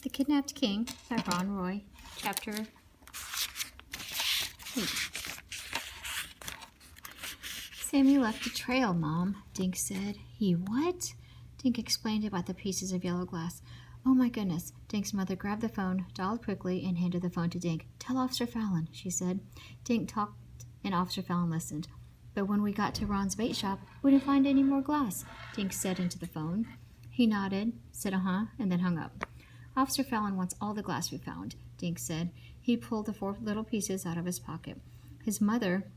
The Kidnapped King by Ron Roy, Chapter 8. Sammy left a trail, Mom, Dink said. He what? Dink explained about the pieces of yellow glass. Oh my goodness. Dink's mother grabbed the phone, dialed quickly, and handed the phone to Dink. Tell Officer Fallon, she said. Dink talked and Officer Fallon listened. But when we got to Ron's bait shop, we didn't find any more glass, Dink said into the phone. He nodded, said uh-huh, and then hung up. Officer Fallon wants all the glass we found, Dink said. He pulled the 4 little pieces out of his pocket. His mother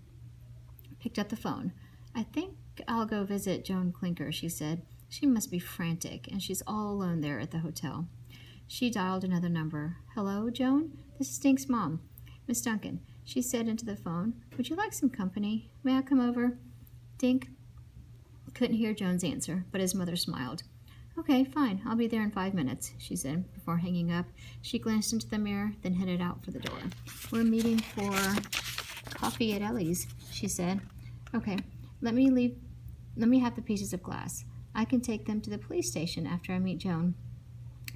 picked up the phone. I think I'll go visit Joan Clinker, she said. She must be frantic, and she's all alone there at the hotel. She dialed another number. Hello, Joan? This is Dink's mom, Miss Duncan. She said into the phone, Would you like some company? May I come over? Dink couldn't hear Joan's answer, but his mother smiled. Okay, fine. I'll be there in 5 minutes, she said before hanging up. She glanced into the mirror, then headed out for the door. We're meeting for coffee at Ellie's, she said. Okay, let me have the pieces of glass. I can take them to the police station after I meet Joan.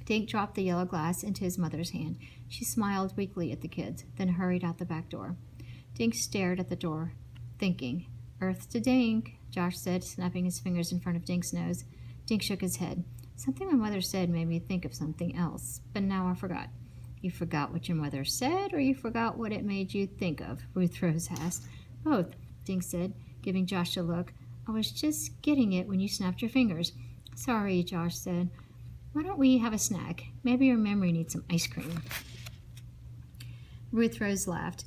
Dink dropped the yellow glass into his mother's hand. She smiled weakly at the kids, then hurried out the back door. Dink stared at the door, thinking. Earth to Dink, Josh said, snapping his fingers in front of Dink's nose. Dink shook his head. Something my mother said made me think of something else, but now I forgot. You forgot what your mother said, or you forgot what it made you think of? Ruth Rose asked. Both, Dink said, giving Josh a look. I was just getting it when you snapped your fingers. Sorry, Josh said. Why don't we have a snack? Maybe your memory needs some ice cream. Ruth Rose laughed.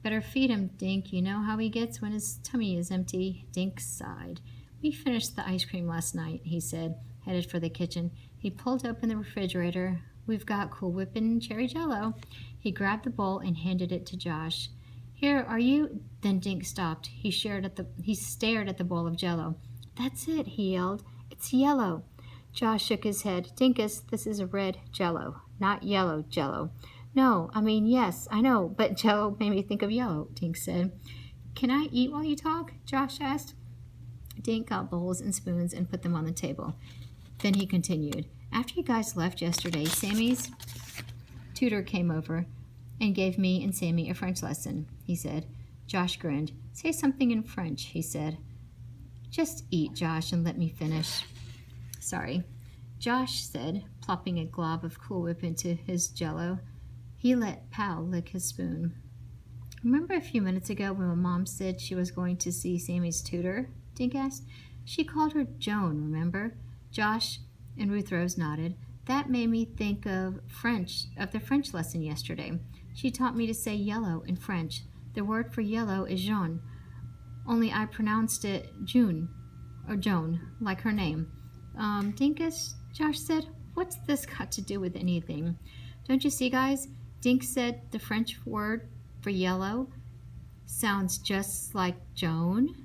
Better feed him, Dink. You know how he gets when his tummy is empty. Dink sighed. We finished the ice cream last night, he said, headed for the kitchen. He pulled open the refrigerator. We've got Cool Whip and cherry jello. He grabbed the bowl and handed it to Josh. Here, are you? Then Dink stopped. He stared at the bowl of jello. That's it, he yelled. It's yellow. Josh shook his head. Dinkus, this is a red jello, not yellow jello. No, I mean, yes, I know, but jello made me think of yellow, Dink said. Can I eat while you talk? Josh asked. Dink got bowls and spoons and put them on the table. Then he continued. After you guys left yesterday, Sammy's tutor came over and gave me and Sammy a French lesson, he said. Josh grinned. Say something in French, he said. Just eat, Josh, and let me finish. Sorry, Josh said, plopping a glob of Cool Whip into his jello. He let Pal lick his spoon. Remember a few minutes ago when my mom said she was going to see Sammy's tutor? Dink asked. She called her Joan, remember? Josh and Ruth Rose nodded. That made me think of the French lesson yesterday. She taught me to say yellow in French. The word for yellow is jaune, only I pronounced it June, or Joan, like her name. Dinkus, Josh said, what's this got to do with anything? Don't you see, guys? Dink said the French word for yellow sounds just like Joan.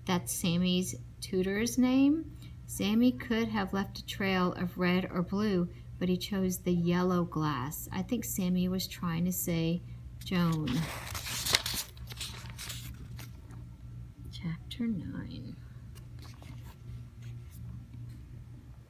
That's Sammy's tutor's name. Sammy could have left a trail of red or blue, but he chose the yellow glass. I think Sammy was trying to say Joan. Chapter 9.